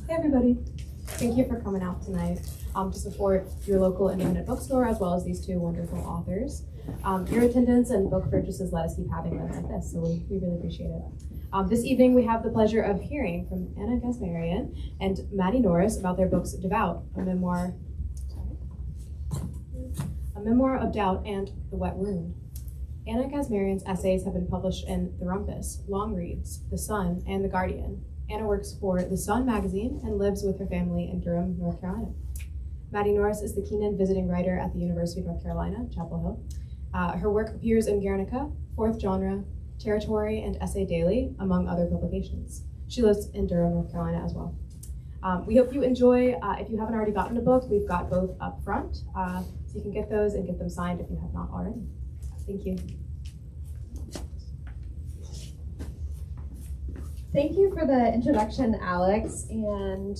Hey everybody, thank you for coming out tonight to support your local independent bookstore as well as these two wonderful authors. Your attendance and book purchases let us keep having events like this, so we really appreciate it. This evening we have the pleasure of hearing from Anna Gazmarian and Maddie Norris about their books DEVOUT, a memoir of doubt and The Wet Wound. Anna Gazmarian's essays have been published in The Rumpus, Long Reads, The Sun, and The Guardian. Anna works for The Sun magazine and lives with her family in Durham, North Carolina. Maddie Norris is the Keenan visiting writer at the University of North Carolina, Chapel Hill. Her work appears in Guernica, Fourth Genre, Territory, and Essay Daily, among other publications. She lives in Durham, North Carolina as well. We hope you enjoy. If you haven't already gotten a book, we've got both up front, so you can get those and get them signed if you have not already. Thank you. Thank you for the introduction, Alex, and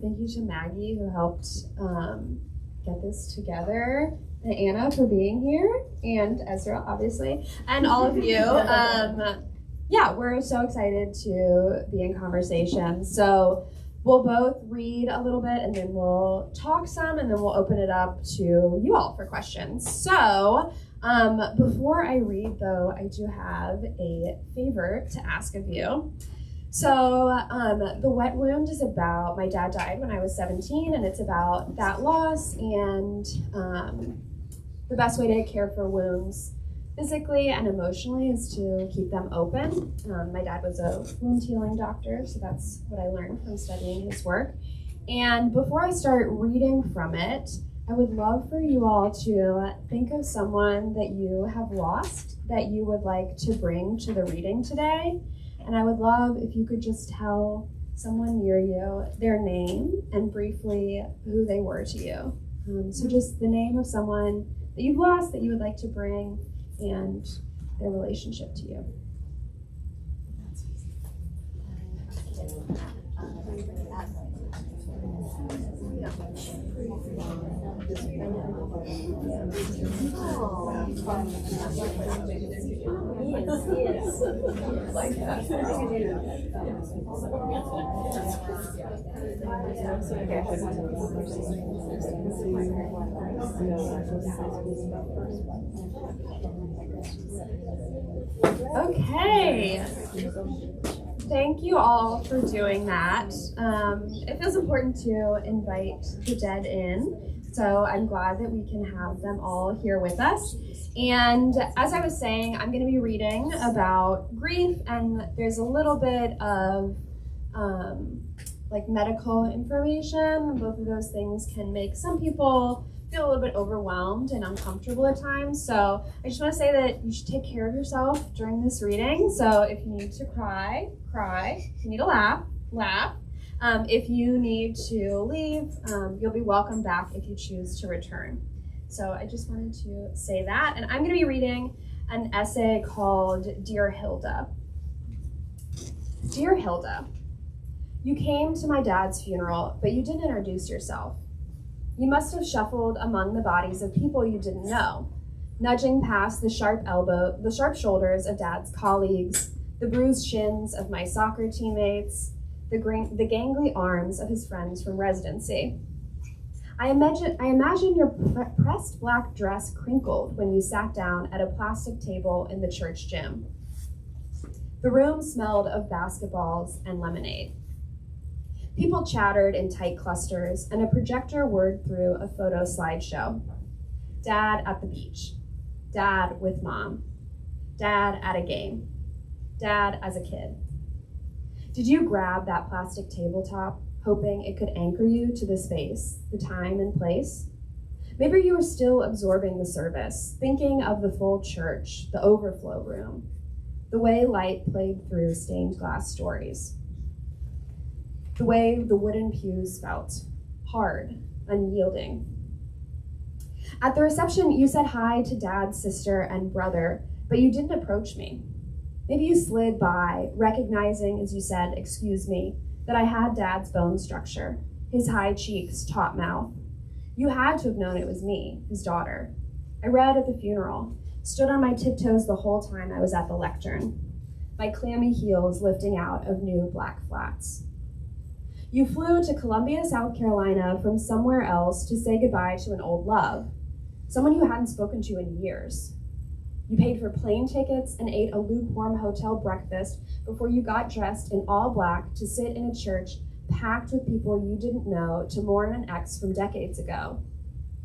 thank you to Maggie who helped get this together, and Anna for being here, and Ezra, obviously, and all of you. Yeah, we're so excited to be in conversation. So we'll both read a little bit, and then we'll talk some, and then we'll open it up to you all for questions. So before I read, though, I do have a favor to ask of you. So The Wet Wound is about, my dad died when I was 17, and it's about that loss and the best way to care for wounds physically and emotionally is to keep them open. My dad was a wound healing doctor, so that's what I learned from studying his work. And before I start reading from it, I would love for you all to think of someone that you have lost that you would like to bring to the reading today. And I would love if you could just tell someone near you their name and briefly who they were to you. So just the name of someone that you've lost that you would like to bring and their relationship to you. Okay. Thank you all for doing that. It feels important to invite the dead in, so I'm glad that we can have them all here with us. And as I was saying, I'm going to be reading about grief, and there's a little bit of like medical information. Both of those things can make some people feel a little bit overwhelmed and uncomfortable at times. So I just want to say that you should take care of yourself during this reading. So if you need to cry, cry. If you need to laugh, laugh. If you need to leave, you'll be welcome back if you choose to return. So I just wanted to say that. And I'm going to be reading an essay called Dear Hilda. Dear Hilda, you came to my dad's funeral, but you didn't introduce yourself. You must have shuffled among the bodies of people you didn't know, nudging past the sharp shoulders of dad's colleagues, the bruised shins of my soccer teammates, the gangly arms of his friends from residency. I imagine your pressed black dress crinkled when you sat down at a plastic table in the church gym. The room smelled of basketballs and lemonade. People chattered in tight clusters, and a projector whirred through a photo slideshow. Dad at the beach. Dad with mom. Dad at a game. Dad as a kid. Did you grab that plastic tabletop, hoping it could anchor you to the space, the time and place? Maybe you were still absorbing the service, thinking of the full church, the overflow room, the way light played through stained glass stories. The way the wooden pews felt, hard, unyielding. At the reception, you said hi to Dad's sister and brother, but you didn't approach me. Maybe you slid by, recognizing, as you said, excuse me, that I had Dad's bone structure, his high cheeks, taut mouth. You had to have known it was me, his daughter. I read at the funeral, stood on my tiptoes the whole time I was at the lectern, my clammy heels lifting out of new black flats. You flew to Columbia, South Carolina from somewhere else to say goodbye to an old love, someone you hadn't spoken to in years. You paid for plane tickets and ate a lukewarm hotel breakfast before you got dressed in all black to sit in a church packed with people you didn't know to mourn an ex from decades ago.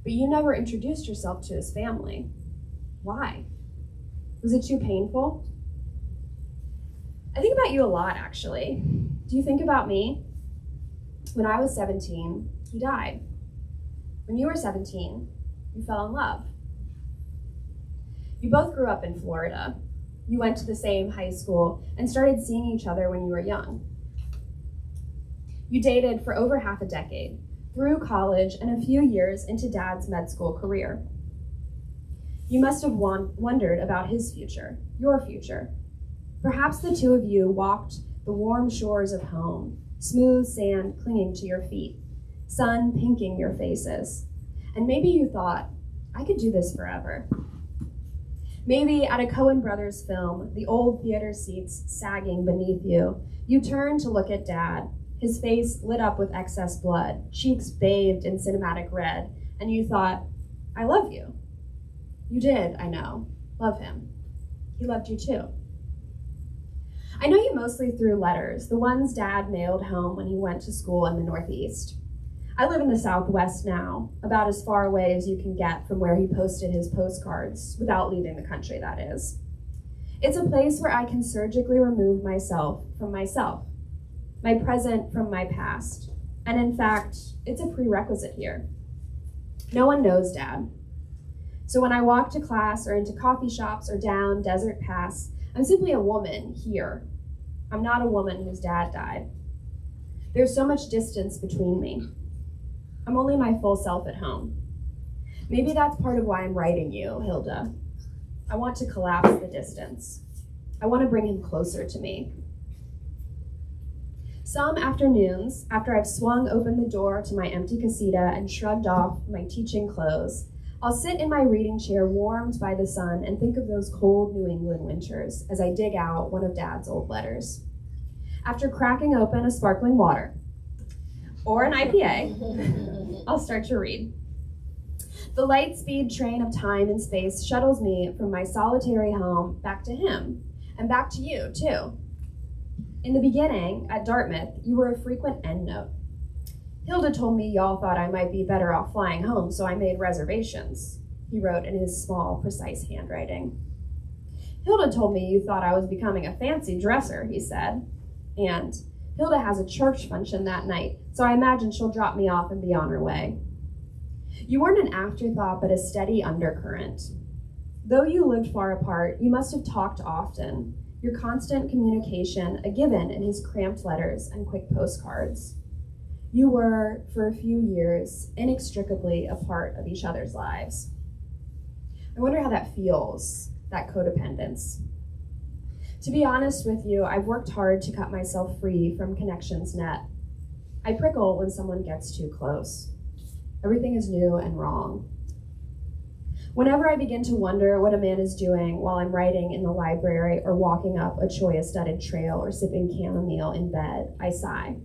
But you never introduced yourself to his family. Why? Was it too painful? I think about you a lot, actually. Do you think about me? When I was 17, he died. When you were 17, you fell in love. You both grew up in Florida. You went to the same high school and started seeing each other when you were young. You dated for over half a decade, through college and a few years into Dad's med school career. You must have wondered about his future, your future. Perhaps the two of you walked the warm shores of home, smooth sand clinging to your feet, sun pinking your faces. And maybe you thought, I could do this forever. Maybe at a Coen Brothers film, the old theater seats sagging beneath you, you turned to look at Dad, his face lit up with excess blood, cheeks bathed in cinematic red, and you thought, I love you. You did, I know, love him. He loved you too. I know you mostly through letters, the ones Dad mailed home when he went to school in the Northeast. I live in the Southwest now, about as far away as you can get from where he posted his postcards, without leaving the country, that is. It's a place where I can surgically remove myself from myself, my present from my past, and in fact, it's a prerequisite here. No one knows Dad. So when I walk to class or into coffee shops or down Desert Pass, I'm simply a woman here. I'm not a woman whose dad died. There's so much distance between me. I'm only my full self at home. Maybe that's part of why I'm writing you, Hilda. I want to collapse the distance. I want to bring him closer to me. Some afternoons, after I've swung open the door to my empty casita and shrugged off my teaching clothes, I'll sit in my reading chair warmed by the sun and think of those cold New England winters as I dig out one of Dad's old letters. After cracking open a sparkling water or an IPA, I'll start to read. The light speed train of time and space shuttles me from my solitary home back to him and back to you too. In the beginning, at Dartmouth, you were a frequent endnote. Hilda told me y'all thought I might be better off flying home, so I made reservations, he wrote in his small, precise handwriting. Hilda told me you thought I was becoming a fancy dresser, he said. And Hilda has a church function that night, so I imagine she'll drop me off and be on her way. You weren't an afterthought, but a steady undercurrent. Though you lived far apart, you must have talked often, your constant communication a given in his cramped letters and quick postcards. You were, for a few years, inextricably a part of each other's lives. I wonder how that feels, that codependence. To be honest with you, I've worked hard to cut myself free from connection's net. I prickle when someone gets too close. Everything is new and wrong. Whenever I begin to wonder what a man is doing while I'm writing in the library or walking up a cholla-studded trail or sipping chamomile in bed, I sigh.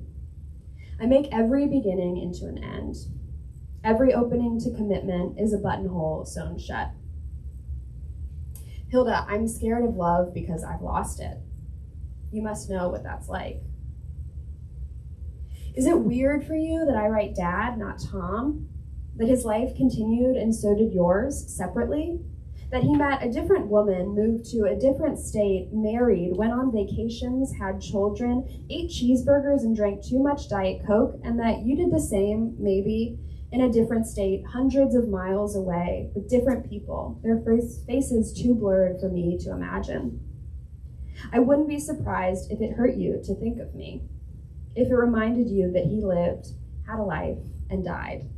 I make every beginning into an end. Every opening to commitment is a buttonhole sewn shut. Hilda, I'm scared of love because I've lost it. You must know what that's like. Is it weird for you that I write Dad, not Tom? That his life continued and so did yours, separately? That he met a different woman, moved to a different state, married, went on vacations, had children, ate cheeseburgers and drank too much Diet Coke, and that you did the same, maybe, in a different state, hundreds of miles away, with different people, their faces too blurred for me to imagine? I wouldn't be surprised if it hurt you to think of me, if it reminded you that he lived, had a life, and died.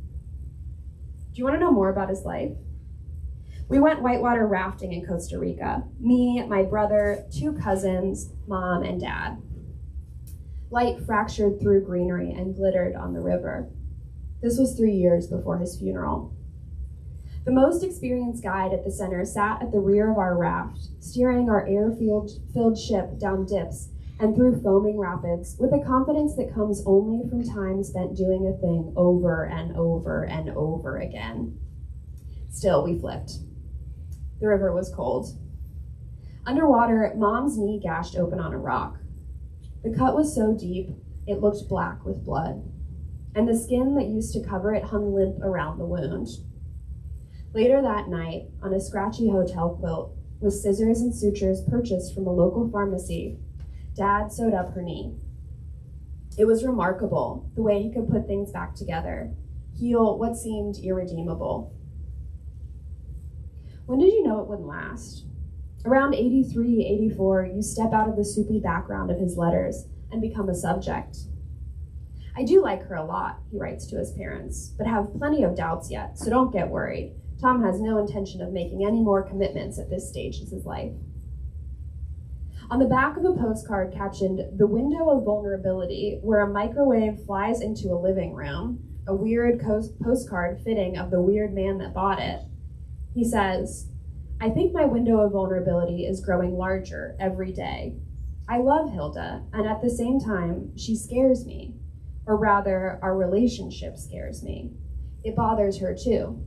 Do you want to know more about his life? We went whitewater rafting in Costa Rica. Me, my brother, 2 cousins, Mom, and Dad. Light fractured through greenery and glittered on the river. This was 3 years before his funeral. The most experienced guide at the center sat at the rear of our raft, steering our air-filled ship down dips and through foaming rapids with a confidence that comes only from time spent doing a thing over and over and over again. Still, we flipped. The river was cold. Underwater, Mom's knee gashed open on a rock. The cut was so deep, it looked black with blood, and the skin that used to cover it hung limp around the wound. Later that night, on a scratchy hotel quilt, with scissors and sutures purchased from a local pharmacy, Dad sewed up her knee. It was remarkable, the way he could put things back together, heal what seemed irredeemable. When did you know it wouldn't last? Around 83, 84, you step out of the soupy background of his letters and become a subject. I do like her a lot, he writes to his parents, but have plenty of doubts yet, so don't get worried. Tom has no intention of making any more commitments at this stage of his life. On the back of a postcard captioned, "The Window of Vulnerability," where a microwave flies into a living room, a weird postcard fitting of the weird man that bought it, he says, "I think my window of vulnerability is growing larger every day. I love Hilda, and at the same time, she scares me. Or rather, our relationship scares me. It bothers her too."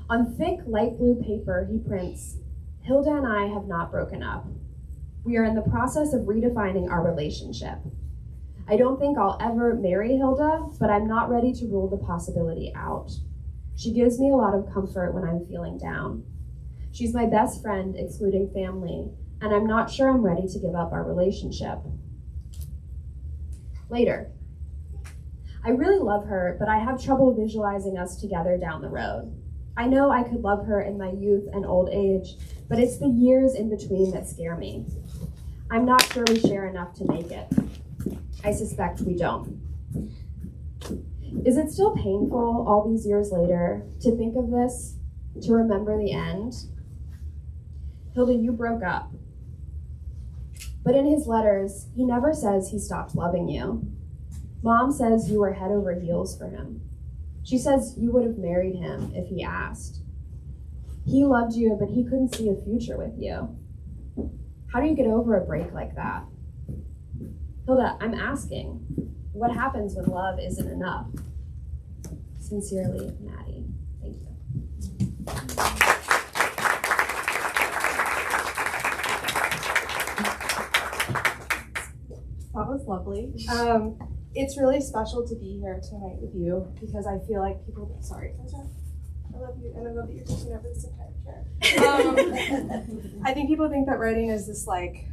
On thick light blue paper, he prints, "Hilda and I have not broken up. We are in the process of redefining our relationship. I don't think I'll ever marry Hilda, but I'm not ready to rule the possibility out. She gives me a lot of comfort when I'm feeling down. She's my best friend, excluding family, and I'm not sure I'm ready to give up our relationship." Later, "I really love her, but I have trouble visualizing us together down the road. I know I could love her in my youth and old age, but it's the years in between that scare me. I'm not sure we share enough to make it. I suspect we don't." Is it still painful all these years later to think of this, to remember the end? Hilda, you broke up. But in his letters, he never says he stopped loving you. Mom says you were head over heels for him. She says you would have married him if he asked. He loved you, but he couldn't see a future with you. How do you get over a break like that? Hilda, I'm asking, what happens when love isn't enough? Sincerely, Maddie. Thank you. That was lovely. It's really special to be here tonight with you because I feel like people, sorry, I love you and I love that you're taking over this entire chair. I think people think that writing is this like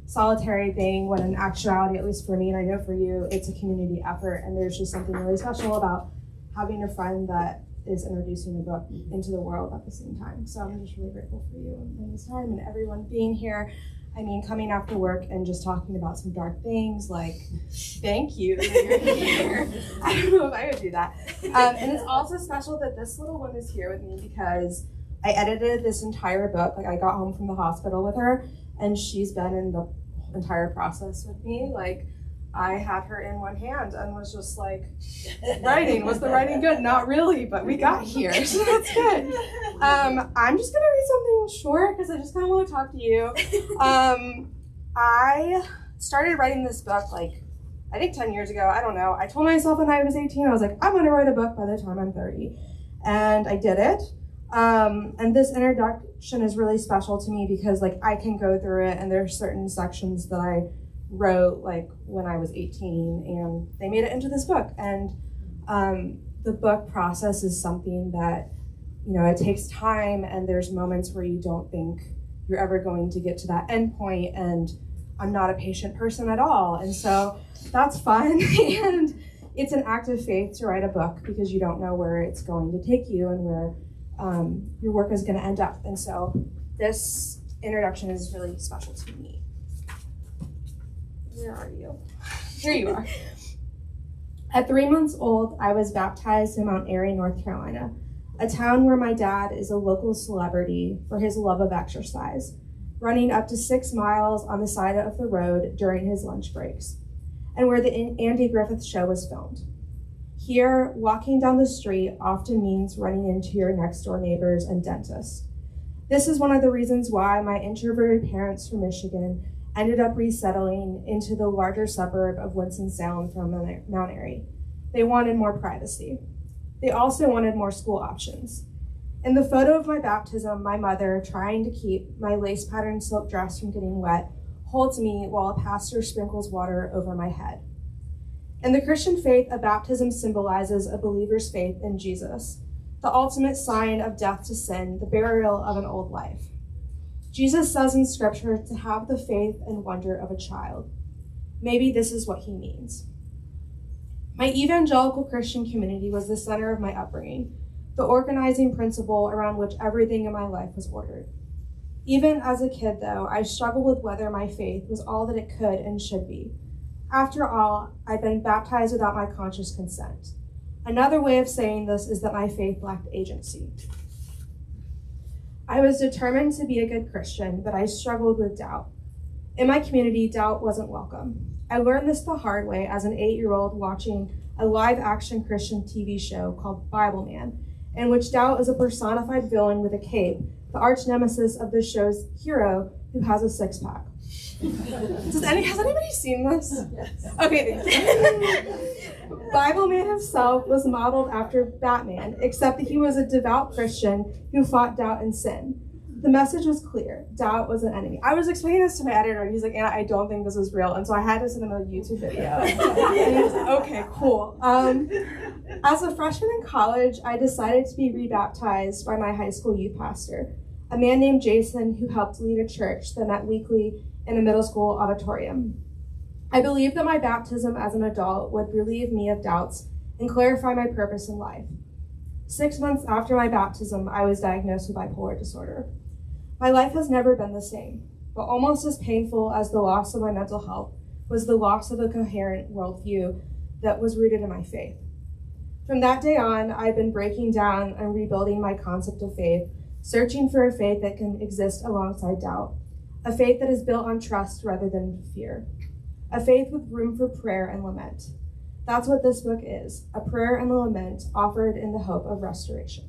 solitary thing when in actuality, at least for me and I know for you, it's a community effort, and there's just something really special about having a friend that is introducing the book into the world at the same time. So I'm just really grateful for you and this time and everyone being here. I mean, coming after work and just talking about some dark things, like, thank you that you're here. I don't know if I would do that. And it's also special that this little one is here with me because I edited this entire book. Like, I got home from the hospital with her, and she's been in the entire process with me. Like, I had her in one hand and was just like, writing. Was the writing good? Not really, but we got here, so that's good. I'm just gonna read something short because I just kind of want to talk to you. I started writing this book like, I think 10 years ago. I don't know. I told myself when I was 18, I was like, I'm gonna write a book by the time I'm 30. And I did it. And this introduction is really special to me because like I can go through it and there's certain sections that I wrote like when I was 18 and they made it into this book. And the book process is something that, you know, it takes time and there's moments where you don't think you're ever going to get to that end point, and I'm not a patient person at all. And so that's fun. And it's an act of faith to write a book because you don't know where it's going to take you and where your work is going to end up. And so this introduction is really special to me. Where are you? Here you are. At 3 months old, I was baptized in Mount Airy, North Carolina, a town where my dad is a local celebrity for his love of exercise, running up to 6 miles on the side of the road during his lunch breaks, and where the Andy Griffith Show was filmed. Here, walking down the street often means running into your next door neighbors and dentists. This is one of the reasons why my introverted parents from Michigan ended up resettling into the larger suburb of Winston-Salem from Mount Airy. They wanted more privacy. They also wanted more school options. In the photo of my baptism, my mother, trying to keep my lace-patterned silk dress from getting wet, holds me while a pastor sprinkles water over my head. In the Christian faith, a baptism symbolizes a believer's faith in Jesus, the ultimate sign of death to sin, the burial of an old life. Jesus says in Scripture to have the faith and wonder of a child. Maybe this is what he means. My evangelical Christian community was the center of my upbringing, the organizing principle around which everything in my life was ordered. Even as a kid, though, I struggled with whether my faith was all that it could and should be. After all, I'd been baptized without my conscious consent. Another way of saying this is that my faith lacked agency. I was determined to be a good Christian, but I struggled with doubt. In my community, doubt wasn't welcome. I learned this the hard way as an 8-year-old watching a live-action Christian TV show called Bible Man, in which doubt is a personified villain with a cape, the arch nemesis of the show's hero who has a six-pack. Has anybody seen this? Yes. Okay. Bible Man himself was modeled after Batman, except that he was a devout Christian who fought doubt and sin. The message was clear. Doubt was an enemy. I was explaining this to my editor, and he's like, Anna, I don't think this is real. And so I had to send him a YouTube video. And he was like, okay, cool. As a freshman in college, I decided to be rebaptized by my high school youth pastor, a man named Jason who helped lead a church that met weekly in a middle school auditorium. I believed that my baptism as an adult would relieve me of doubts and clarify my purpose in life. 6 months after my baptism, I was diagnosed with bipolar disorder. My life has never been the same, but almost as painful as the loss of my mental health was the loss of a coherent worldview that was rooted in my faith. From that day on, I've been breaking down and rebuilding my concept of faith, searching for a faith that can exist alongside doubt, a faith that is built on trust rather than fear, a faith with room for prayer and lament. That's what this book is, a prayer and a lament offered in the hope of restoration.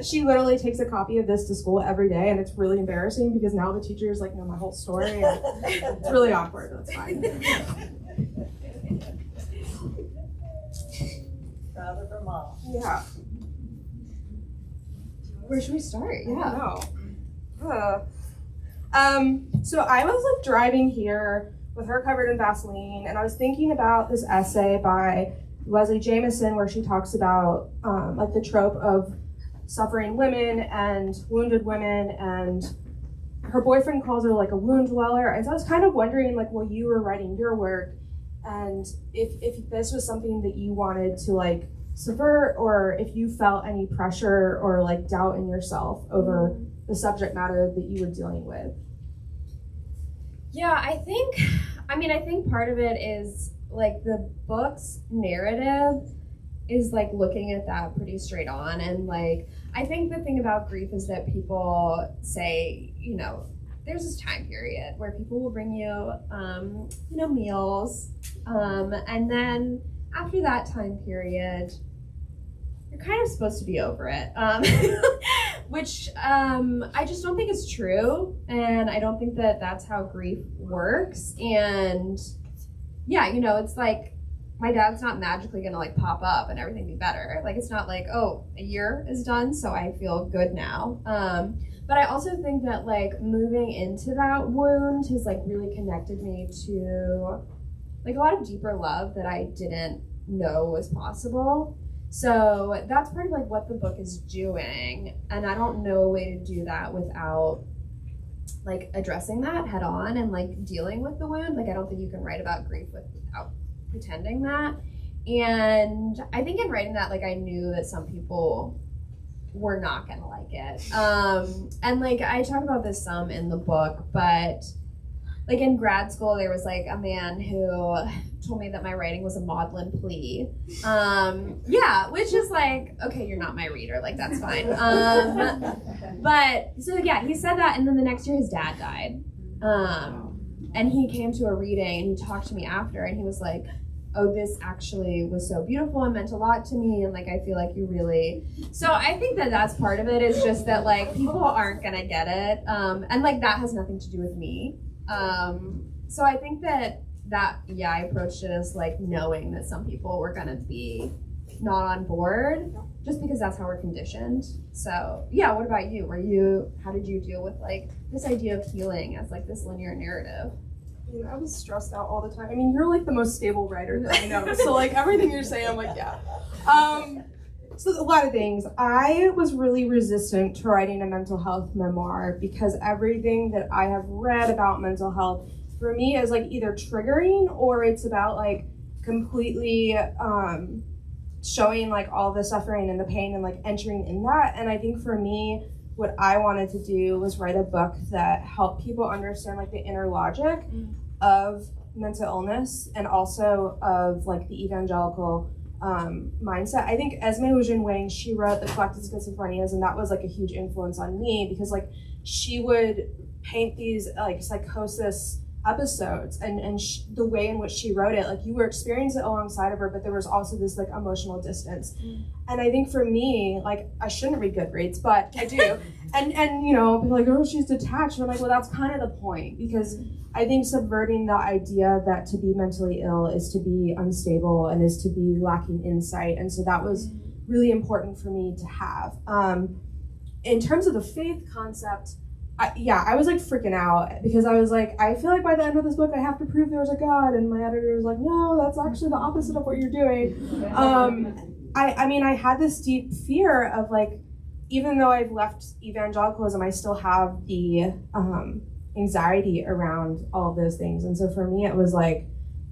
She literally takes a copy of this to school every day, and it's really embarrassing because now the teachers know my whole story. And it's really awkward. That's fine. Proud of her mom. Yeah. Where should we start? Yeah. So I was driving here with her covered in Vaseline, and I was thinking about this essay by Leslie Jameson where she talks about the trope of suffering women and wounded women, and her boyfriend calls her a wound dweller. And so I was kind of wondering while you were writing your work, and if this was something that you wanted to subvert, or if you felt any pressure or doubt in yourself over the subject matter that you were dealing with. Yeah, I think part of it is the book's narrative is looking at that pretty straight on, and I think the thing about grief is that people say, there's this time period where people will bring you meals, and then after that time period you're kind of supposed to be over it, which I just don't think is true, and I don't think that that's how grief works. And yeah, it's my dad's not magically gonna pop up and everything be better. It's not oh, a year is done, so I feel good now. But I also think that moving into that wound has really connected me to a lot of deeper love that I didn't know was possible. So that's part of what the book is doing, and I don't know a way to do that without addressing that head on and dealing with the wound. I don't think you can write about grief without pretending that. And I think in writing that I knew that some people were not gonna like it. And I talk about this some in the book, but in grad school there was a man who told me that my writing was a maudlin plea. Yeah, which is okay, you're not my reader, that's fine. But so yeah, he said that, and then the next year his dad died. And he came to a reading and he talked to me after, and he was oh, this actually was so beautiful and meant a lot to me, and like I feel like you really. So I think that that's part of it, is just that like people aren't gonna get it, and like that has nothing to do with me. So I think that I approached it as like knowing that some people were gonna be not on board, just because that's how we're conditioned. So yeah, what about you? How did you deal with like this idea of healing as like this linear narrative? I mean, I was stressed out all the time. I mean, you're like the most stable writer that I know. So like everything you're saying, I'm like, yeah. So a lot of things. I was really resistant to writing a mental health memoir because everything that I have read about mental health for me is like either triggering or it's about like completely showing like all the suffering and the pain and like entering in that. And I think for me, what I wanted to do was write a book that helped people understand like the inner logic of mental illness and also of like the evangelical mindset. I think Esme Wang, she wrote The Collected Schizophrenias, and that was like a huge influence on me because like she would paint these like psychosis episodes and the way in which she wrote it, like you were experiencing it alongside of her, but there was also this like emotional distance. And I think for me, like I shouldn't read Goodreads, but I do. and you know, people are like, oh, she's detached. And I'm like, well, that's kind of the point, because I think subverting the idea that to be mentally ill is to be unstable and is to be lacking insight. And so that was really important for me to have. In terms of the faith concept, I was like freaking out because I was like, I feel like by the end of this book I have to prove there's a God, and my editor was like, no, that's actually the opposite of what you're doing. I mean, I had this deep fear of like, even though I've left evangelicalism, I still have the anxiety around all of those things. And so for me, it was like,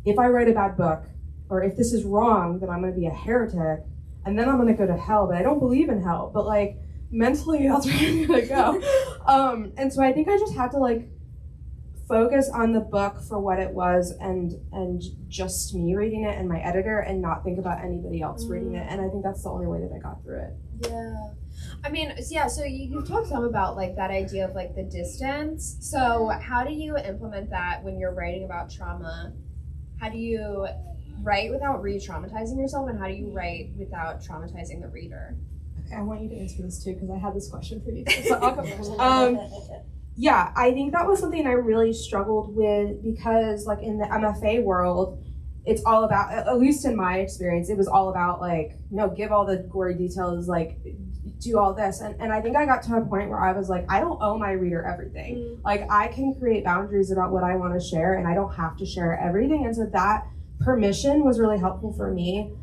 if I write a bad book, or if this is wrong, then I'm going to be a heretic, and then I'm going to go to hell. But I don't believe in hell. But like, mentally, that's where I'm gonna go. And so I think I just had to like focus on the book for what it was and just me reading it and my editor, and not think about anybody else reading it. And I think that's the only way that I got through it. Yeah. I mean, yeah, so you've talked some about like that idea of like the distance. So how do you implement that when you're writing about trauma? How do you write without re-traumatizing yourself, and how do you write without traumatizing the reader? I want you to answer this too, because I had this question for you too. So I'll go first. Yeah, I think that was something I really struggled with, because like in the MFA world, it's all about, at least in my experience, it was all about like, no, give all the gory details, like do all this. And I think I got to a point where I was like, I don't owe my reader everything. Like I can create boundaries about what I want to share, and I don't have to share everything. And so that permission was really helpful for me.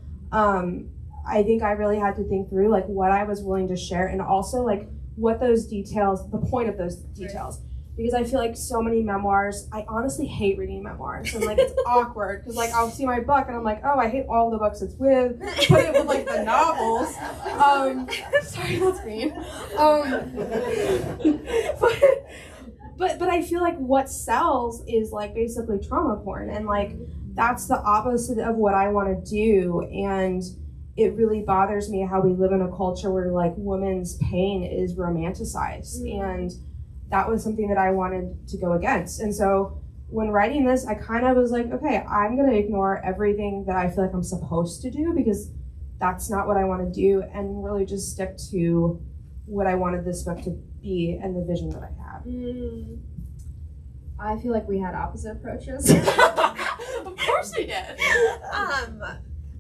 I think I really had to think through like what I was willing to share, and also like what those details, the point of those details. Because I feel like so many memoirs, I honestly hate reading memoirs, and like it's awkward because like I'll see my book and I'm like, oh, I hate all the books it's with, put it with like the novels. Sorry, that's mean. But I feel like what sells is like basically trauma porn, and like that's the opposite of what I want to do. And it really bothers me how we live in a culture where like women's pain is romanticized, and that was something that I wanted to go against. And so when writing this, I kind of was like, okay, I'm gonna ignore everything that I feel like I'm supposed to do, because that's not what I want to do, and really just stick to what I wanted this book to be and the vision that I had. I feel like we had opposite approaches. Of course we did.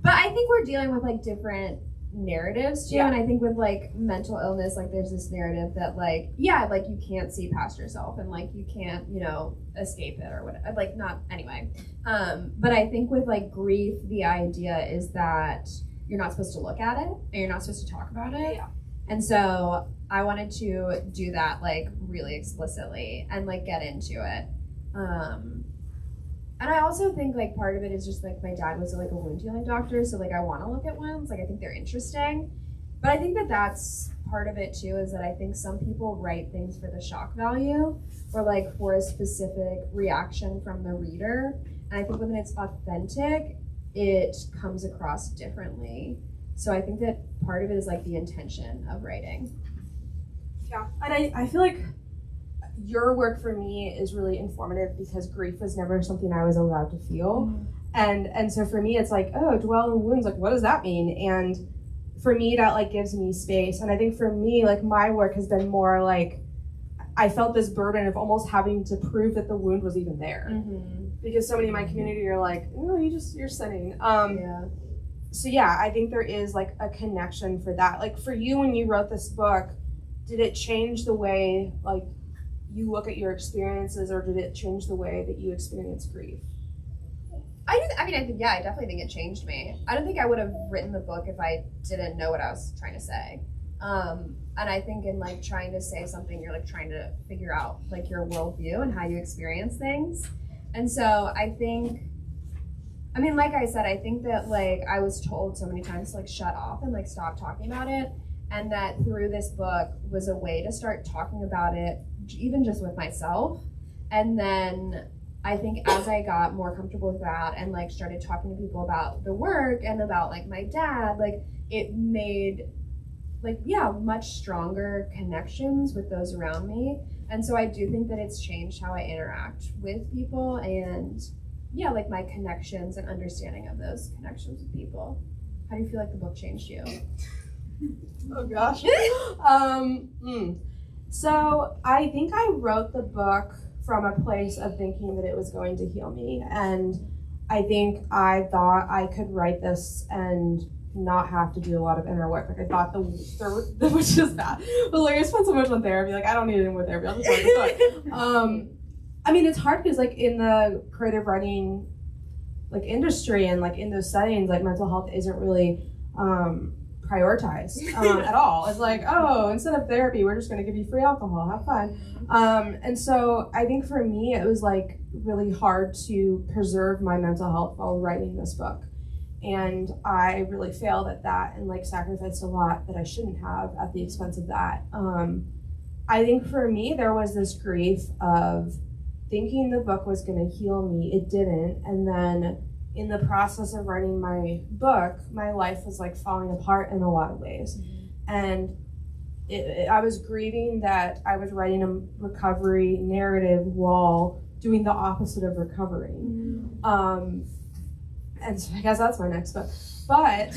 But I think we're dealing with like different narratives too. Yeah. And I think with like mental illness, like there's this narrative that like, yeah, like you can't see past yourself, and like you can't, you know, escape it or whatever, like not anyway. But I think with like grief, the idea is that you're not supposed to look at it and you're not supposed to talk about it. Yeah. And so I wanted to do that like really explicitly and like get into it. And I also think like part of it is just like my dad was like a wound healing doctor, so like I want to look at wounds, like I think they're interesting. But I think that that's part of it too, is that I think some people write things for the shock value or like for a specific reaction from the reader. And I think when it's authentic, it comes across differently. So I think that part of it is like the intention of writing. Yeah, and I feel like your work for me is really informative, because grief was never something I was allowed to feel. And so for me, it's like, oh, dwell in wounds, like, what does that mean? And for me, that like gives me space. And I think for me, like my work has been more like, I felt this burden of almost having to prove that the wound was even there. Because so many in my community are like, no, you're sinning. So yeah, I think there is like a connection for that. Like for you, when you wrote this book, did it change the way like you look at your experiences, or did it change the way that you experience grief? I definitely think it changed me. I don't think I would have written the book if I didn't know what I was trying to say. And I think in like trying to say something, you're like trying to figure out like your worldview and how you experience things. And so I think, like I said, I think that like I was told so many times to like shut off and like stop talking about it. And that through this book was a way to start talking about it, even just with myself. And then I think as I got more comfortable with that and like started talking to people about the work and about like my dad, like it made like, much stronger connections with those around me. And so I do think that it's changed how I interact with people and like my connections and understanding of those connections with people. How do you feel like the book changed you? Oh gosh. So I think I wrote the book from a place of thinking that it was going to heal me. And I think I thought I could write this and not have to do a lot of inner work. Like I thought which is bad. But like I spent so much on therapy, like I don't need any more therapy, I'll just write this book. It's hard because like in the creative writing like industry and like in those settings, like mental health isn't really prioritized at all. It's like, oh, instead of therapy, we're just gonna give you free alcohol, have fun. And so I think for me, it was like really hard to preserve my mental health while writing this book. And I really failed at that and like sacrificed a lot that I shouldn't have at the expense of that. I think for me, there was this grief of thinking the book was gonna heal me. It didn't. And then in the process of writing my book, my life was like falling apart in a lot of ways. And I was grieving that I was writing a recovery narrative while doing the opposite of recovering. And so I guess that's my next book. But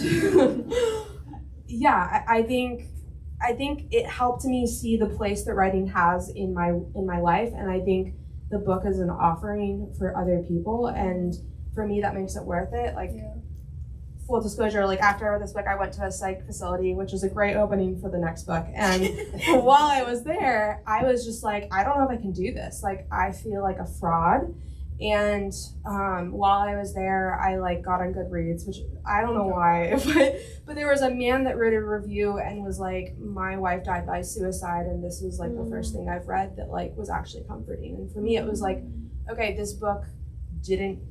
I think it helped me see the place that writing has in my life. And I think the book is an offering for other people. And for me, that makes it worth it. Like, full disclosure, like after I wrote this book, I went to a psych facility, which was a great opening for the next book. And while I was there, I was just like, I don't know if I can do this. Like, I feel like a fraud. And while I was there, I like got on Goodreads, which I don't know why, but there was a man that wrote a review and was like, my wife died by suicide, and this was like the first thing I've read that like was actually comforting. And for me, it was like, okay, this book didn't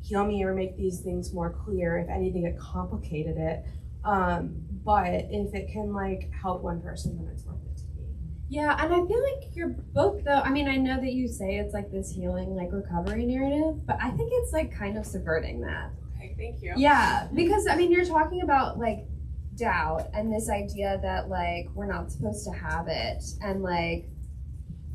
heal me or make these things more clear. If anything, it complicated it. But if it can like help one person, then it's worth it to me. Yeah, and I feel like your book, though, I know that you say it's like this healing, like recovery narrative, but I think it's like kind of subverting that. Okay, thank you. Yeah, because you're talking about like doubt and this idea that like we're not supposed to have it, and like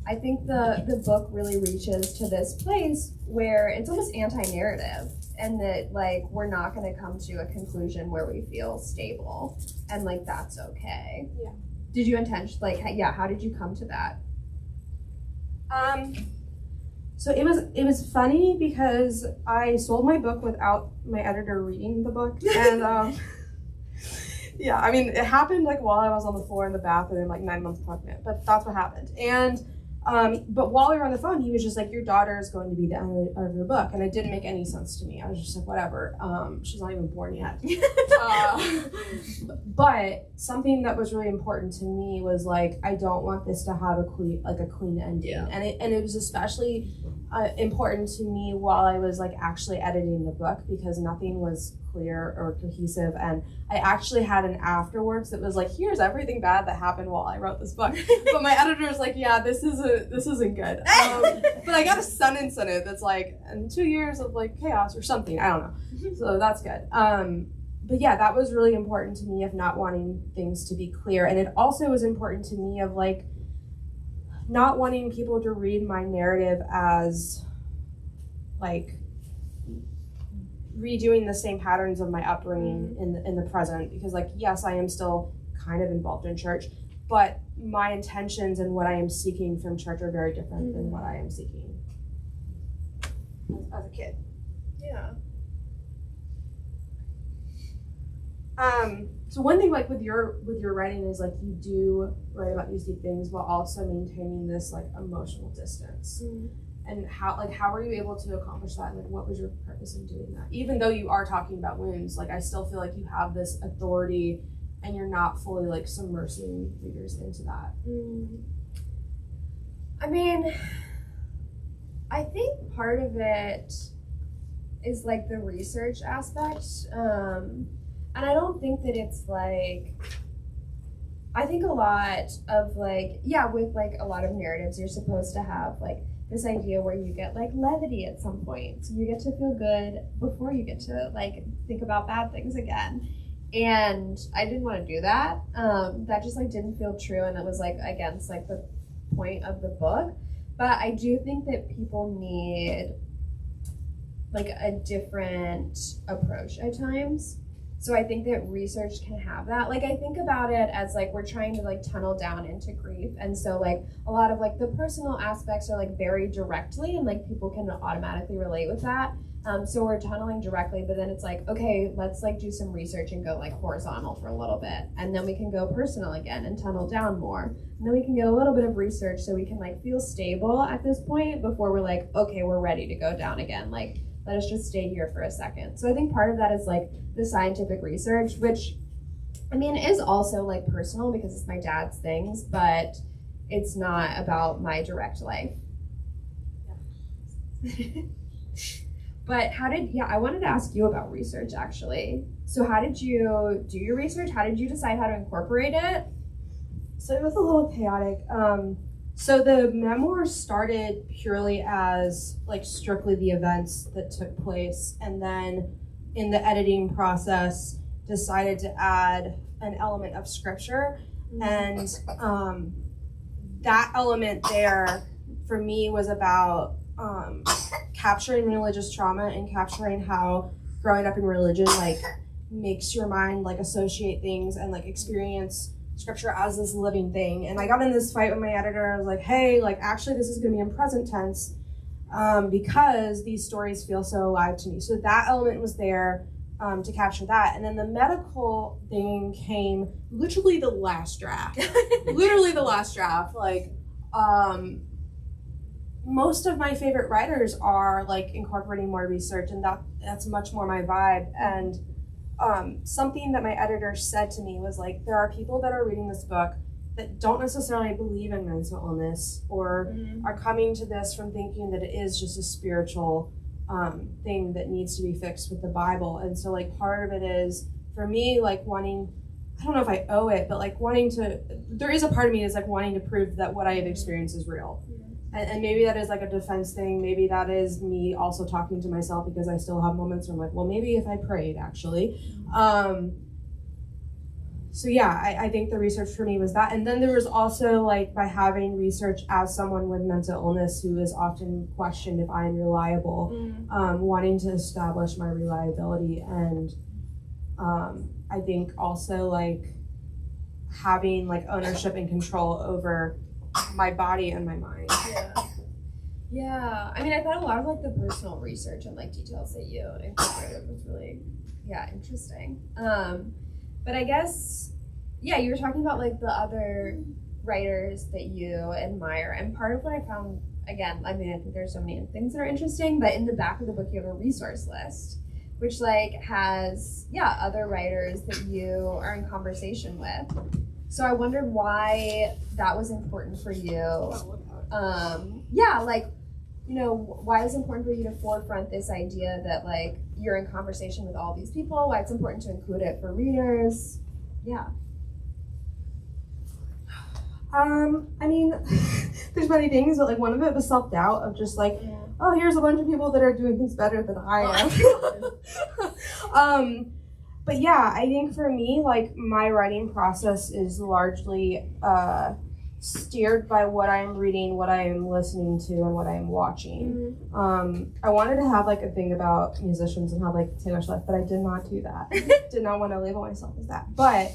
I think the book really reaches to this place where it's almost anti-narrative, and that like we're not going to come to a conclusion where we feel stable, and like that's okay. Yeah. Did you how did you come to that? So it was funny because I sold my book without my editor reading the book, and it happened like while I was on the floor in the bathroom, like 9 months pregnant, but that's what happened. And but while we were on the phone, he was just like, your daughter is going to be the end of your book. And it didn't make any sense to me. I was just like, whatever. She's not even born yet. But something that was really important to me was like, I don't want this to have a clean ending. Yeah. And it was especially important to me while I was like actually editing the book, because nothing was clear or cohesive. And I actually had an afterwards that was like, here's everything bad that happened while I wrote this book. But my editor was like, yeah, this isn't good. But I got a sentence in it that's like, and 2 years of like chaos or something. I don't know. So that's good. But yeah, that was really important to me, of not wanting things to be clear. And it also was important to me of like not wanting people to read my narrative as like redoing the same patterns of my upbringing in the present, because like, yes, I am still kind of involved in church, but my intentions and what I am seeking from church are very different than what I am seeking as a kid. Yeah. So one thing like with your writing is like you do write about these deep things while also maintaining this like emotional distance. And how were you able to accomplish that? Like, what was your purpose in doing that? Even though you are talking about wounds, like I still feel like you have this authority, and you're not fully like submersing readers into that. I mean, I think part of it is like the research aspect, and I don't think that it's like. I think a lot of like, yeah, with like a lot of narratives, you're supposed to have like this idea where you get like levity at some point. So you get to feel good before you get to like think about bad things again. And I didn't want to do that. That just like didn't feel true, and it was like against like the point of the book. But I do think that people need like a different approach at times. So I think that research can have that. Like I think about it as like we're trying to like tunnel down into grief, and so like a lot of like the personal aspects are like buried directly, and like people can automatically relate with that. So we're tunneling directly, but then it's like, okay, let's like do some research and go like horizontal for a little bit, and then we can go personal again and tunnel down more, and then we can get a little bit of research so we can like feel stable at this point before we're like, okay, we're ready to go down again. Like let us just stay here for a second. So I think part of that is like the scientific research, which I mean is also like personal because it's my dad's things, but it's not about my direct life. Yeah. But I wanted to ask you about research actually. So how did you do your research? How did you decide how to incorporate it? So it was a little chaotic. So the memoir started purely as like strictly the events that took place, and then in the editing process decided to add an element of scripture, and that element there for me was about capturing religious trauma and capturing how growing up in religion like makes your mind like associate things and like experience scripture as this living thing. And I got in this fight with my editor. I was like, hey, like actually this is going to be in present tense because these stories feel so alive to me. So that element was there to capture that. And then the medical thing came literally the last draft. Like most of my favorite writers are like incorporating more research, and that's much more my vibe. And something that my editor said to me was like, there are people that are reading this book that don't necessarily believe in mental illness or are coming to this from thinking that it is just a spiritual thing that needs to be fixed with the Bible. And so like part of it is for me like wanting, I don't know if I owe it, but like wanting to, there is a part of me that's like wanting to prove that what I have experienced is real. And maybe that is like a defense thing. Maybe that is me also talking to myself because I still have moments where I'm like, well, maybe if I prayed actually. So yeah, I think the research for me was that. And then there was also like by having research as someone with mental illness who is often questioned if I'm reliable, wanting to establish my reliability. And I think also like having like ownership and control over my body and my mind. Yeah. I mean, I thought a lot of like the personal research and like details that you incorporated was really, interesting. But I guess, you were talking about like the other writers that you admire, and part of what I found, again, I mean, I think there's so many things that are interesting, but in the back of the book you have a resource list, which like has, other writers that you are in conversation with. So I wondered why that was important for you. Why it's important for you to forefront this idea that like you're in conversation with all these people, why it's important to include it for readers. I mean, there's many things, but like one of it was self-doubt of just like, oh, here's a bunch of people that are doing things better than I am. But yeah, I think for me, like my writing process is largely steered by what I'm reading, what I am listening to, and what I am watching. I wanted to have like a thing about musicians and how like Taylor Swift, but I did not do that. Did not want to label myself as that. But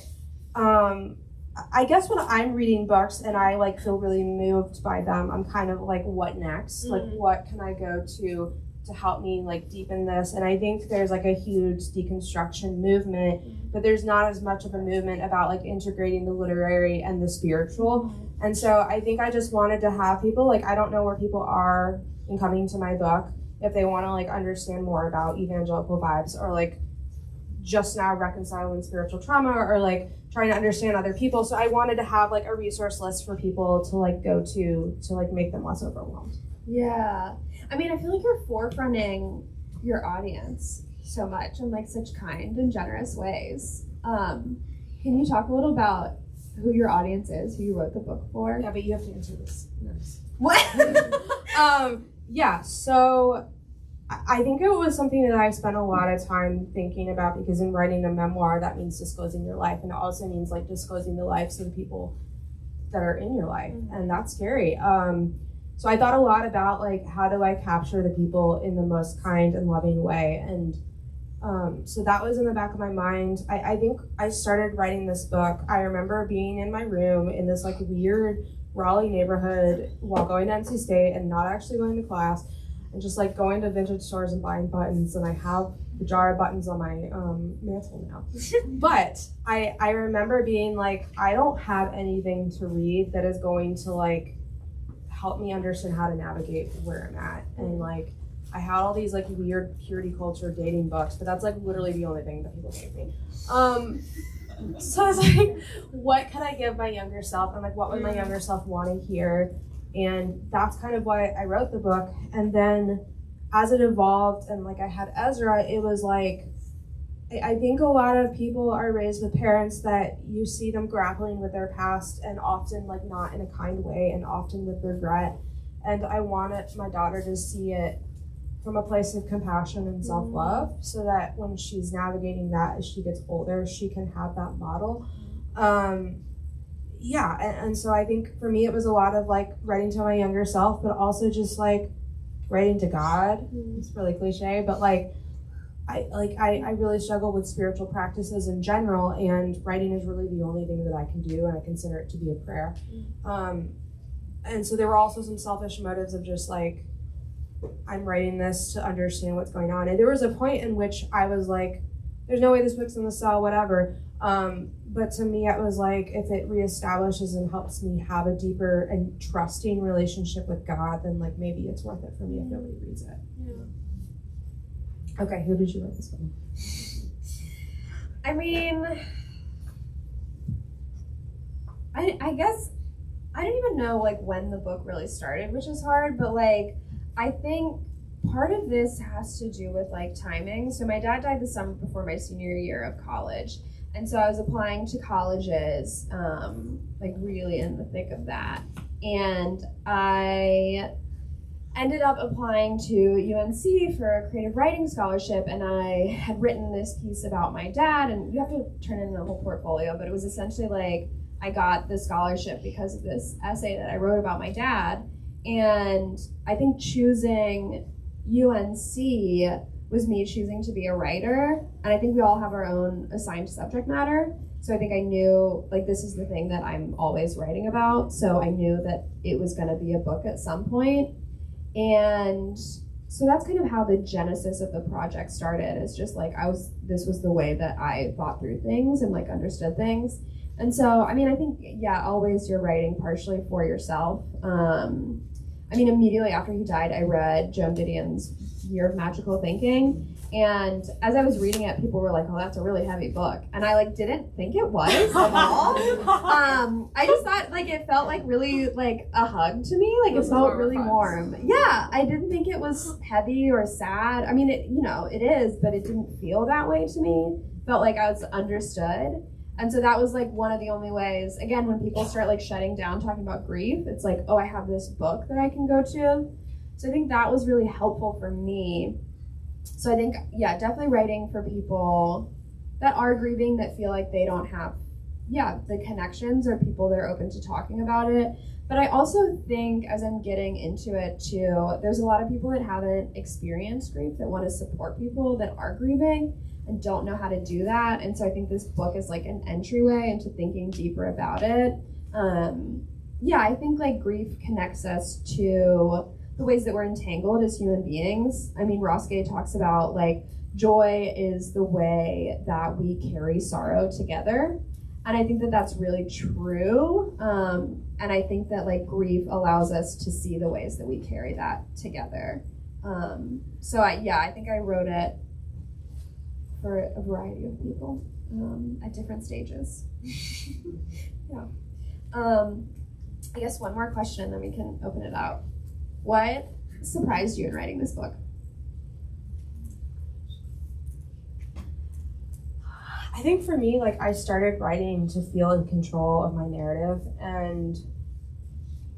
I guess when I'm reading books and I like feel really moved by them, I'm kind of like, what next? Like, what can I go to help me like deepen this? And I think there's like a huge deconstruction movement, but there's not as much of a movement about like integrating the literary and the spiritual. And so I think I just wanted to have people, like, I don't know where people are in coming to my book, if they want to like understand more about evangelical vibes, or like just now reconciling spiritual trauma, or like trying to understand other people. So I wanted to have like a resource list for people to like go to like make them less overwhelmed. Yeah. I mean, I feel like you're forefronting your audience so much in like such kind and generous ways. Can you talk a little about who your audience is, who you wrote the book for? Yeah, but you have to answer this next. What? Yeah, so I think it was something that I spent a lot of time thinking about, because in writing a memoir, that means disclosing your life, and it also means like disclosing the lives of the people that are in your life, and that's scary. So I thought a lot about like, how do I capture the people in the most kind and loving way, and so that was in the back of my mind. I think I started writing this book. I remember being in my room in this like weird Raleigh neighborhood while going to NC State and not actually going to class, and just like going to vintage stores and buying buttons, and I have the jar of buttons on my mantle now. But I remember being like, I don't have anything to read that is going to like help me understand how to navigate where I'm at. And like, I had all these like weird purity culture dating books, but that's like literally the only thing that people gave me. So I was like, what can I give my younger self? And like, what would my younger self want to hear? And that's kind of why I wrote the book. And then as it evolved and like I had Ezra, it was like, I think a lot of people are raised with parents that you see them grappling with their past, and often like not in a kind way, and often with regret. And I wanted my daughter to see it from a place of compassion and self-love, so that when she's navigating that as she gets older, she can have that model. And so I think for me it was a lot of like writing to my younger self, but also just like writing to God. It's really cliche, but like I really struggle with spiritual practices in general, and writing is really the only thing that I can do, and I consider it to be a prayer. And so there were also some selfish motives of just like, I'm writing this to understand what's going on. And there was a point in which I was like, there's no way this book's gonna sell, whatever. But to me, it was like, if it reestablishes and helps me have a deeper and trusting relationship with God, then like maybe it's worth it for me if nobody reads it. Okay, who did you write this one? I mean, I guess I don't even know like when the book really started, which is hard, but like I think part of this has to do with like timing. So my dad died the summer before my senior year of college, and so I was applying to colleges, like really in the thick of that, and I ended up applying to UNC for a creative writing scholarship, and I had written this piece about my dad, and you have to turn in a whole portfolio, but it was essentially like I got the scholarship because of this essay that I wrote about my dad. And I think choosing UNC was me choosing to be a writer, and I think we all have our own assigned subject matter. So I think I knew like this is the thing that I'm always writing about, so I knew that it was going to be a book at some point. And so that's kind of how the genesis of the project started. It's just like this was the way that I thought through things and like understood things. And so, I mean, I think, yeah, always you're writing partially for yourself. I mean, immediately after he died, I read Joan Didion's Year of Magical Thinking. And as I was reading it, people were like, oh, that's a really heavy book. And I like didn't think it was at all. I just thought like it felt like really like a hug to me. Like it felt really warm. Yeah, I didn't think it was heavy or sad. I mean, it, you know, it is, but it didn't feel that way to me. Felt like I was understood. And so that was like one of the only ways, again, when people start like shutting down talking about grief, it's like, oh, I have this book that I can go to. So I think that was really helpful for me. So I think, yeah, definitely writing for people that are grieving, that feel like they don't have the connections are people that are open to talking about it. But I also think, as I'm getting into it too, there's a lot of people that haven't experienced grief that want to support people that are grieving and don't know how to do that. And so I think this book is like an entryway into thinking deeper about it. I think like grief connects us to the ways that we're entangled as human beings. I mean, Ross Gay talks about like joy is the way that we carry sorrow together. And I think that that's really true. And I think that like grief allows us to see the ways that we carry that together. I think I wrote it for a variety of people at different stages. Yeah. I guess one more question, then we can open it out. What surprised you in writing this book? I think for me, like I started writing to feel in control of my narrative, and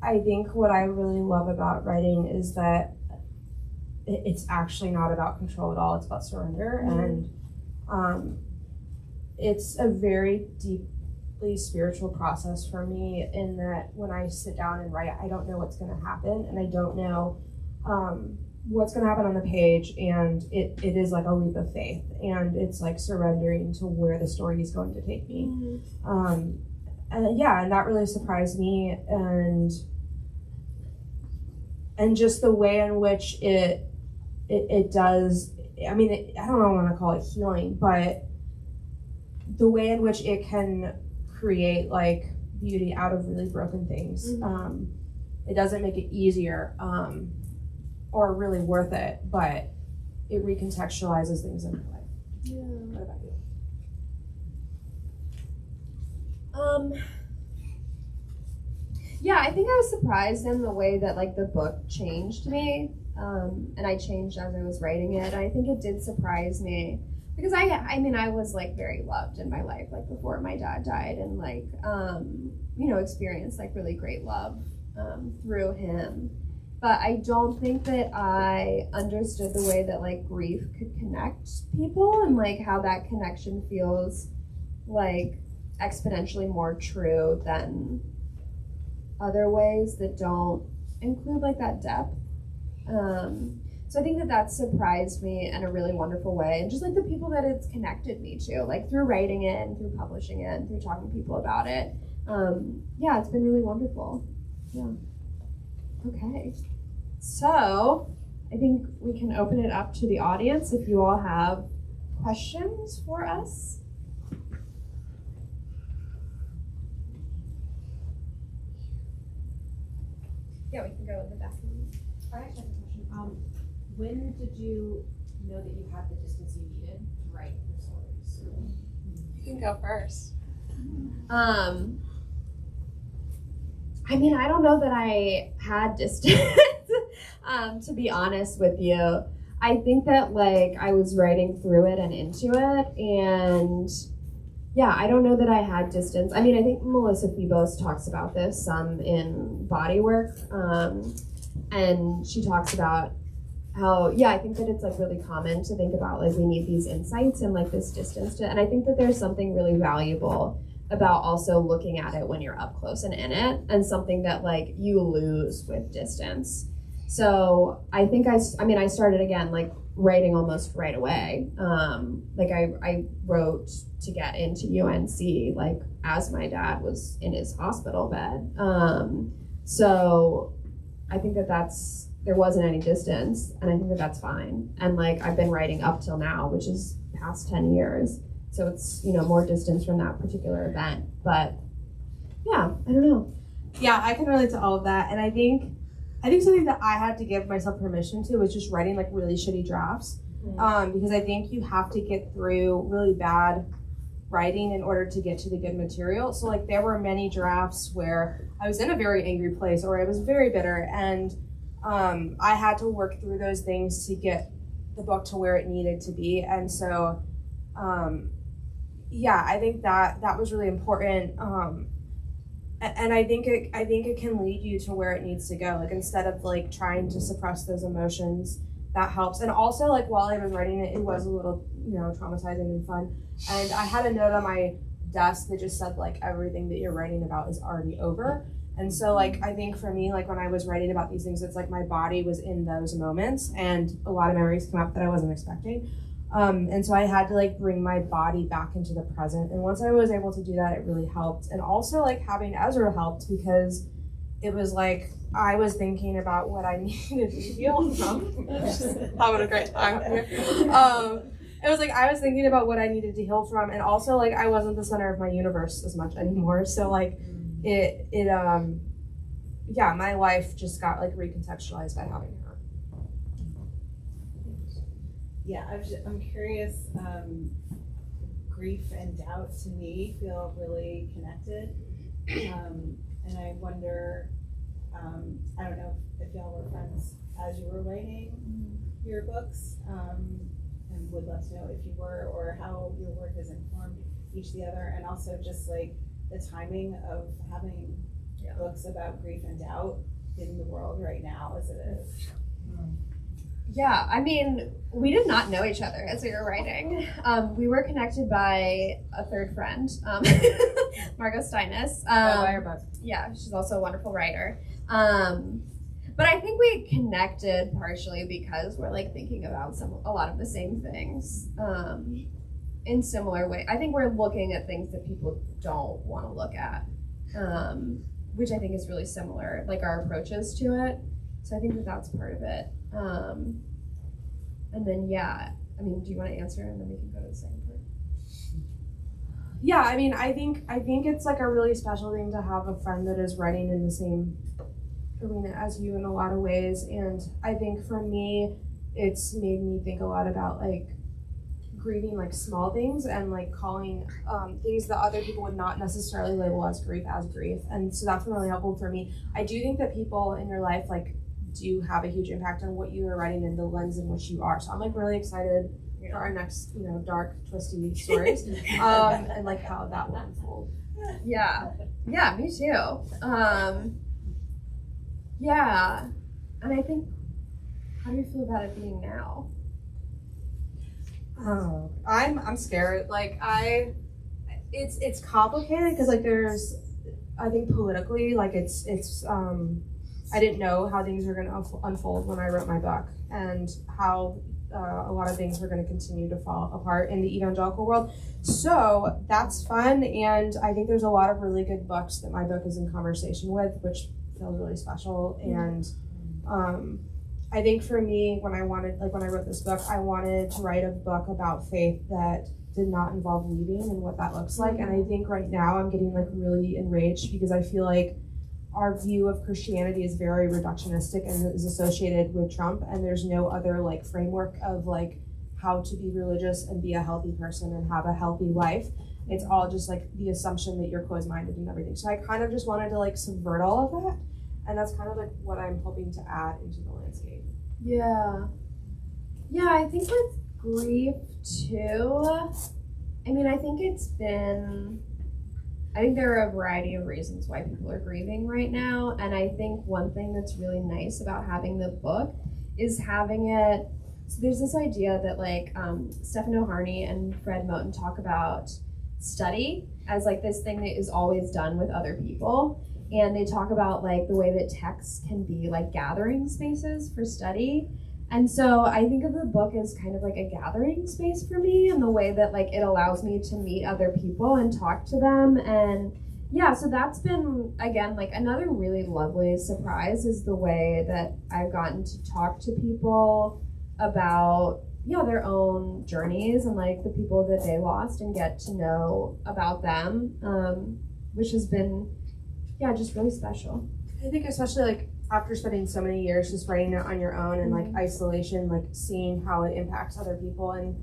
I think what I really love about writing is that it's actually not about control at all. It's about surrender, and it's a very deeply spiritual process for me, in that when I sit down and write, I don't know what's going to happen, and I don't know what's going to happen on the page, and it is like a leap of faith, and it's like surrendering to where the story is going to take me. And that really surprised me, and just the way in which it does, I mean, I don't know want to call it healing, but the way in which it can create like beauty out of really broken things. It doesn't make it easier or really worth it, but it recontextualizes things in my life. Yeah. What about you? I think I was surprised in the way that like the book changed me, and I changed as I was writing it. I think it did surprise me because I mean I was like very loved in my life, like before my dad died, and like experienced like really great love through him. But I don't think that I understood the way that like grief could connect people, and like how that connection feels like exponentially more true than other ways that don't include like that depth. So I think that surprised me in a really wonderful way, and just like the people that it's connected me to, like through writing it and through publishing it and through talking to people about it. It's been really wonderful. Yeah. Okay. So I think we can open it up to the audience if you all have questions for us. Yeah, we can go in the back. I actually have a question. When did you know that you had the distance you needed to write your stories? You can go first. I mean, I don't know that I had distance, to be honest with you. I think that like I was writing through it and into it, and I don't know that I had distance. I mean, I think Melissa Febos talks about this some in Body Work, and she talks about how, I think that it's like really common to think about like we need these insights and like this distance and I think that there's something really valuable about also looking at it when you're up close and in it, and something that like you lose with distance. So I think I started again like writing almost right away. Like I wrote to get into UNC like as my dad was in his hospital bed. So I think there wasn't any distance, and I think that that's fine. And like I've been writing up till now, which is past 10 years. So it's, more distance from that particular event. But I don't know. Yeah, I can relate to all of that. And I think something that I had to give myself permission to was just writing like really shitty drafts. Because I think you have to get through really bad writing in order to get to the good material. So like there were many drafts where I was in a very angry place or I was very bitter, and I had to work through those things to get the book to where it needed to be. And so I think that was really important. And I think it can lead you to where it needs to go. Like instead of like trying to suppress those emotions, that helps. And also like while I was writing it, it was a little, traumatizing and fun. And I had a note on my desk that just said like everything that you're writing about is already over. And so like I think for me, like when I was writing about these things, it's like my body was in those moments and a lot of memories come up that I wasn't expecting. And so I had to like bring my body back into the present. And once I was able to do that, it really helped. And also like having Ezra helped because it was like I was thinking about what I needed to heal from. Having a great time here. It was like I was thinking about what I needed to heal from, and also like I wasn't the center of my universe as much anymore. So like my life just got like recontextualized by having her. Yeah, I'm curious. Grief and doubt to me feel really connected, and I wonder. I don't know if y'all were friends as you were writing your books, and would love to know if you were, or how your work has informed each the other, and also just like the timing of having books about grief and doubt in the world right now as it is. Yeah, I mean, we did not know each other as we were writing. We were connected by a third friend, Margot Steinus. Buy her book. Yeah, she's also a wonderful writer. But I think we connected partially because we're like thinking about a lot of the same things in similar way. I think we're looking at things that people don't want to look at, which I think is really similar, like our approaches to it. So I think that that's part of it. And then, yeah, I mean, do you want to answer and then we can go to the second part? Yeah, I mean, I think it's like a really special thing to have a friend that is writing in the same arena as you in a lot of ways. And I think for me, it's made me think a lot about like grieving like small things and like calling things that other people would not necessarily label as grief. And so that's been really helpful for me. I do think that people in your life like do have a huge impact on what you are writing and the lens in which you are. So I'm like really excited for our next, dark, twisty stories, and like how that will unfold. Yeah, me too. Yeah, and I think, how do you feel about it being now? Oh, I'm scared. Like it's complicated because like there's, I think politically, like it's I didn't know how things were going to unfold when I wrote my book and how a lot of things were going to continue to fall apart in the evangelical world. So that's fun, and I think there's a lot of really good books that my book is in conversation with, which feels really special. And I think for me, when I wrote this book, I wanted to write a book about faith that did not involve leaving and what that looks like. And I think right now I'm getting like really enraged because I feel like our view of Christianity is very reductionistic and is associated with Trump, and there's no other like framework of like how to be religious and be a healthy person and have a healthy life. It's all just like the assumption that you're closed-minded and everything. So I kind of just wanted to like subvert all of that, and that's kind of like what I'm hoping to add into the landscape. Yeah, I think with grief too, I mean, I think there are a variety of reasons why people are grieving right now. And I think one thing that's really nice about having the book is having it. So there's this idea that like Stefano Harney and Fred Moten talk about study as like this thing that is always done with other people. And they talk about like the way that texts can be like gathering spaces for study. And so I think of the book as kind of like a gathering space for me, and the way that like it allows me to meet other people and talk to them. And yeah, so that's been, again, like another really lovely surprise is the way that I've gotten to talk to people about their own journeys and like the people that they lost and get to know about them, which has been just really special. I think especially like after spending so many years just writing it on your own and like isolation, like seeing how it impacts other people and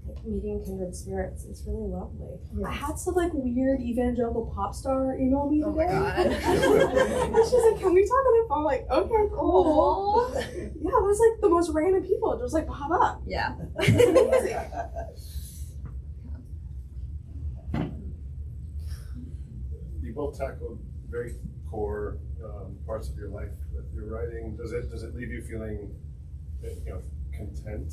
like meeting kindred spirits, it's really lovely. Yeah. I had some like weird evangelical pop star email me today. Oh my God. And she's like, can we talk on the phone? I'm like, okay, cool. Yeah, it was like the most random people just like pop up. Yeah. You both tackled very core parts of your life with your writing. Does it leave you feeling, content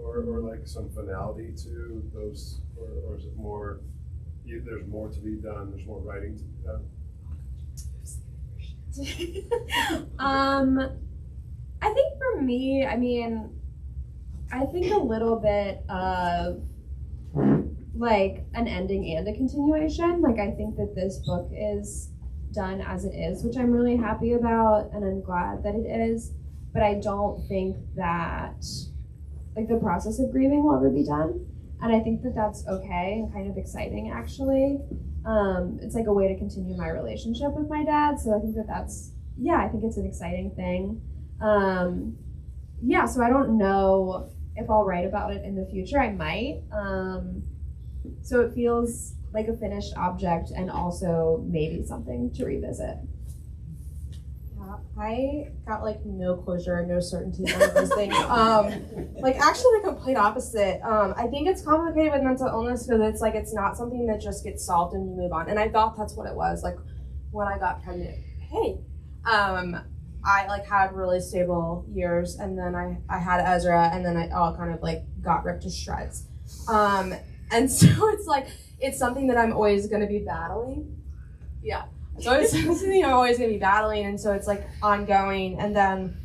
or like some finality to those, or is it more there's more to be done, there's more writing to be done? I think for me, I mean, I think a little bit of like an ending and a continuation. Like, I think that this book is done as it is, which I'm really happy about, and I'm glad that it is. But I don't think that like the process of grieving will ever be done. And I think that that's okay and kind of exciting, actually. It's like a way to continue my relationship with my dad. So I think that that's, I think it's an exciting thing. So I don't know if I'll write about it in the future. I might. So it feels like a finished object and also maybe something to revisit. Yeah, I got like no closure, no certainty on those things. Like actually the complete opposite. I think it's complicated with mental illness because it's like it's not something that just gets solved and you move on. And I thought that's what it was. Like when I got pregnant, I like had really stable years, and then I had Ezra, and then I all kind of like got ripped to shreds. And so it's like it's something that I'm always going to be battling. Yeah. So it's something I'm always going to be battling, and so it's like ongoing. And then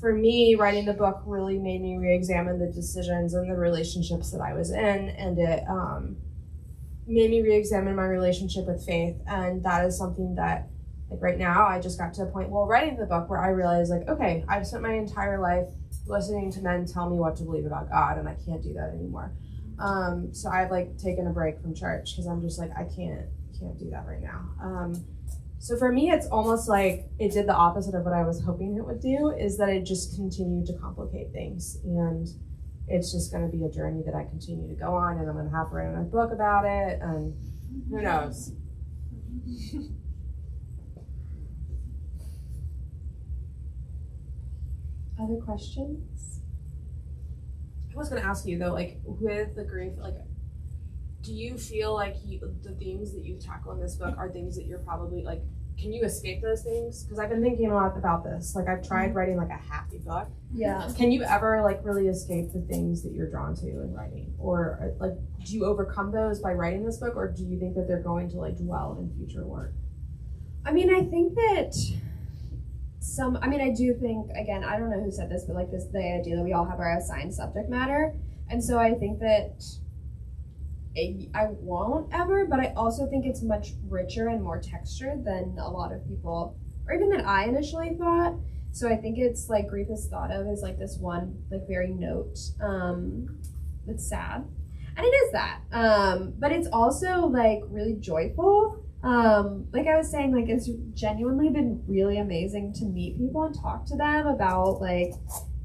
for me, writing the book really made me re-examine the decisions and the relationships that I was in, and it made me re-examine my relationship with faith. And that is something that, like right now, I just got to a point while writing the book where I realized, like, okay, I've spent my entire life listening to men tell me what to believe about God, and I can't do that anymore. So I've like taken a break from church because I'm just like, I can't do that right now. So for me, it's almost like it did the opposite of what I was hoping it would do, is that it just continued to complicate things. And it's just going to be a journey that I continue to go on, and I'm going to have to write a book about it, and who knows. Other questions? I was going to ask you though, like with the grief, like, do you feel like the themes that you tackle in this book are things that you're probably like, can you escape those things? Because I've been thinking a lot about this. Like I've tried writing like a happy book. Yeah. Can you ever like really escape the things that you're drawn to in writing? Or like, do you overcome those by writing this book, or do you think that they're going to like dwell in future work? I mean, I think that I do think, again, I don't know who said this, but like the idea that we all have our assigned subject matter. And so I think that I won't ever, but I also think it's much richer and more textured than a lot of people, or even than I initially thought. So I think it's like grief is thought of as like this one like very note that's sad. And it is that. But it's also like really joyful. Like I was saying, like it's genuinely been really amazing to meet people and talk to them about like,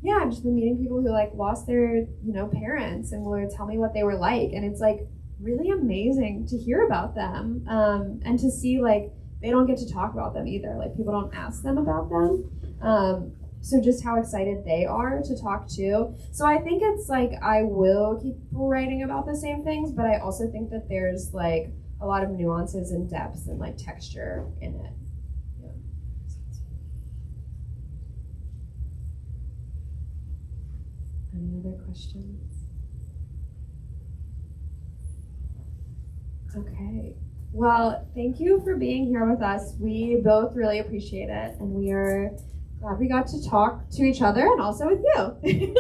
I've just been meeting people who like lost their, parents and will tell me what they were like. And it's like really amazing to hear about them. And to see like, they don't get to talk about them either. Like people don't ask them about them. So just how excited they are to talk to. So I think it's like, I will keep writing about the same things, but I also think that there's like a lot of nuances and depth and like texture in it. Yeah. Any other questions? Okay. Well, thank you for being here with us. We both really appreciate it, and we are glad we got to talk to each other and also with you.